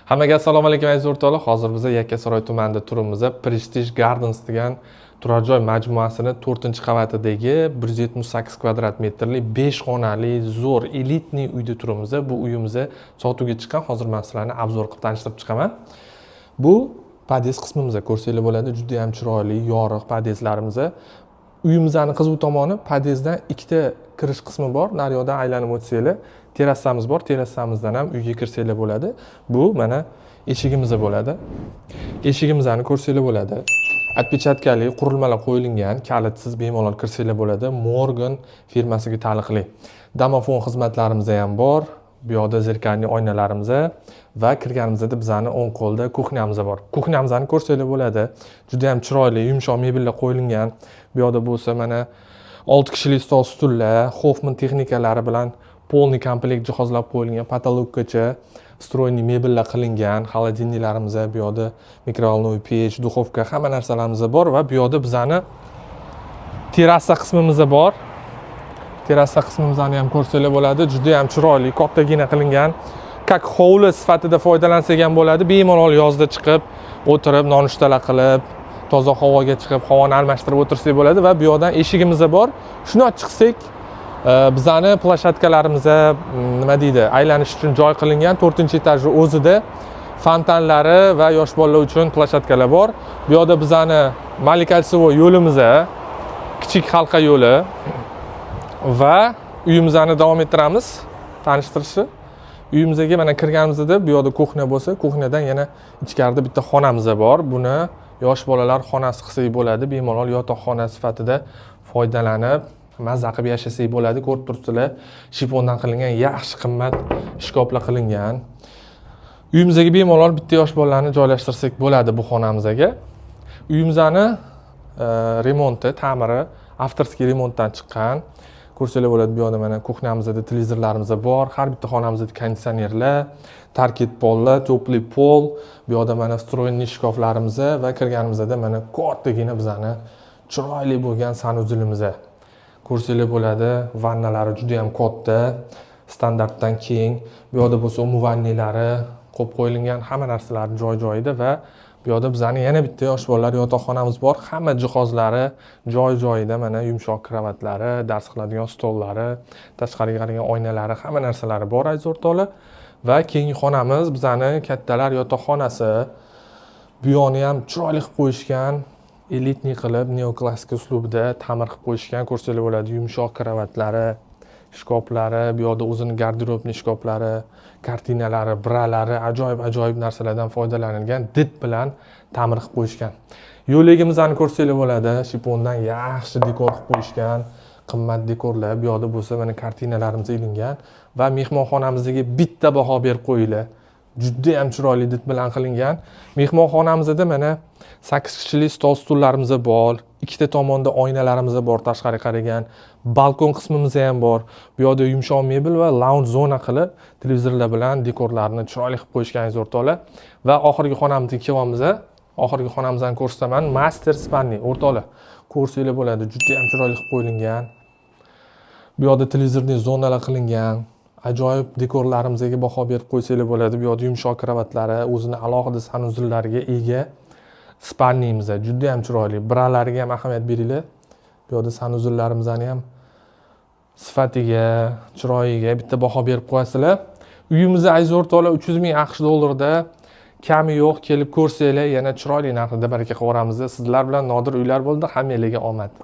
Hammaga assalomu alaykum aziz o'rtoqlar. Hozir biz Yakkasaroy tumanida turibmiz. Prestige Gardens degan turar joy majmuasini 4-qavatidagi 178 kvadrat metrli 5 xonali zo'r elitniy uyda turibmiz. Bu uyimiz sotuvga chiqqan. Hozir men sizlarni obzor qilib tanishtirib chiqaman. Bu podest qismimiz ko'rsanglar bo'ladi. Juda ham chiroyli, yorug' podestlarimiz. Uyimizning qiziq tomoni podestdan ikkita kirish qismi bor. Naryoqdan aylanib o'tsanglar, terrasamiz bor. Terrasamizdan ham uyga kirsanglar bo'ladi. Bu mana eshigimiz bo'ladi. Eshigimizni ko'rsanglar bo'ladi. Отпечаткali qurilmalar qo'yilgan, kalitsiz bemalol kirsanglar bo'ladi. Morgan firmasiga taalluqli. Domofon xizmatlarimiz ham bor. Bu yoqda zerkalli oynalarimiz va kirganimizda bizning o'ng qo'lda kuxnyamiz bor. Kuxnyamizni ko'rsanglar bo'ladi. Juda ham chiroyli, yumshoq mebellar qo'yilgan. Bu yoqda bo'lsa mana 6 kishilik stol stullar, Hoffman texnikalari bilan polniy komplekt jihozlab qo'yilgan, patologgacha stroyniy mebellar qilingan, xolodilniklarimiz, bu yoqda mikrovolnoy pech, duxovka, hamma narsalarimiz bor va bu yoqda bizning terrasa qismimiz bor. Terrasa qismimizni ham ko'rsanglar bo'ladi. Juda ham chiroyli, kattagina qilingan. Как hovli sifatida foydalansak ham bo'ladi. Bemalol yozda chiqib, o'tirib, nonushtalar qilib, toza havoga chiqib, havoni almashtirib o'tirsak bo'ladi va bu yoqdan eshigimiz bor. Shuni ochib chiqsak, bizning plashatkalarimiz nima deydi, aylanish uchun joy qilingan. 4-etajning o'zida fontanlari va yosh bolalar uchun plashatkalar bor. Bu yoqda bizning Malika-Alsivoy yo'limiz, kichik halqa yo'li va uyimizni davom ettiramiz. Tanishtirishni. Uyimizga mana kirganimizda bu yoqda kuxnya bo'lsa, kuxnyadan yana ichkarida bitta xonamiz bor. Buni yosh bolalar xonasi qilsak bo'ladi. Bemalol yotoqxona sifatida foydalanib, mazza qilib yashasak bo'ladi. Ko'rib turibsizlar, shifondan qilingan yaxshi qimmat shkoflar qilingan. Uyimizga bemalol bitta yosh bolalarni joylashtirsak bo'ladi bu xonamizga. Uyimizning remonti, ta'miri avtorskiy remontdan chiqqan. Ko'rsanglar bo'ladi, bu yoqda mana kuxnyamizda televizorlarimiz bor, har bitta xonamizda konditsionerlar, tarkit pollar, to'pli pol, bu yoqda mana stroyniy shkoflarimiz va kirganimizda mana kattagina bizning chiroyli bo'lgan sanuzilimiz. Ko'rsanglar bo'ladi, vannalari juda ham katta, standartdan keng. Bu yoqda bo'lsa umuvvanniylari qo'yib qo'yilgan, hamma narsalar joy-joyida va bu yoqda bizning yana bitta yosh bolalar yotoqxonamiz bor. Hamma jihozlari joy-joyida, mana yumshoq kravatlari, dars qiladigan stollari, tashqariga qaragan oynalari, hamma narsalari bor aziz o'rtoqlar. Va keyingi xonamiz bizning kattalar yotoqxonasi. Bu yoqni ham chiroyli qilib qo'yishgan, elitniy qilib, neoklassik uslubda ta'mir qilib qo'yishgan. Ko'rsanglar bo'ladi, yumshoq kravatlari, shkoflari, bu yoqda o'zining garderobniy shkoflari, kartinalari, bralari, ajoyib narsalardan foydalanilgan did bilan ta'mir qilib qo'yishgan. Yo'ligimizni ko'rsanglar bo'ladi, shifondan yaxshi dekor qilib qo'yishgan, qimmat dekorlar. Bu yoqda bo'lsa mana kartinalarimiz ilingan va mehmonxonamizga bitta baho berib qo'yinglar. Juda ham chiroyli did bilan qilingan. Mehmonxonamizda mana 8 kishilik stol stullarimiz bor. Ikkita tomonda oynalarimiz bor, tashqariga qaragan. Balkon qismimiz ham bor. Bu yoqda yumshoq mebel va lounge zona qilib, televizorlar bilan dekorlarni chiroyli qilib qo'yishgan o'rtoqlar. Va oxirgi xonamizga kelyapmiz. Oxirgi xonamizni ko'rsataman. Master spanni o'rtoqlar. Ko'rsanglar bo'ladi, juda ham chiroyli qilib qo'yilgan. Bu yoqda televizorli zonalar qilingan. Ajoyib dekorlarimizga baho berib qo'ysanglar bo'ladi. Bu yoqda yumshoq kravatlari, o'zini alohida sanuzillariga ega spannimiz juda ham chiroyli. Bralariga ham ahamiyat beringlar. Bu yoqda sanuzillarimizni ham sifatiga, chiroyiga bitta baho berib qo'yasizlar. Uyimiz aziz o'rtoqlar 300 ming AQSh dollarida, kami yo'q, kelib ko'rsanglar, yana chiroyli narxda baraka qilib yuboramiz. Sizlar bilan Nodir uylar bo'ldi. Hammalarga omad.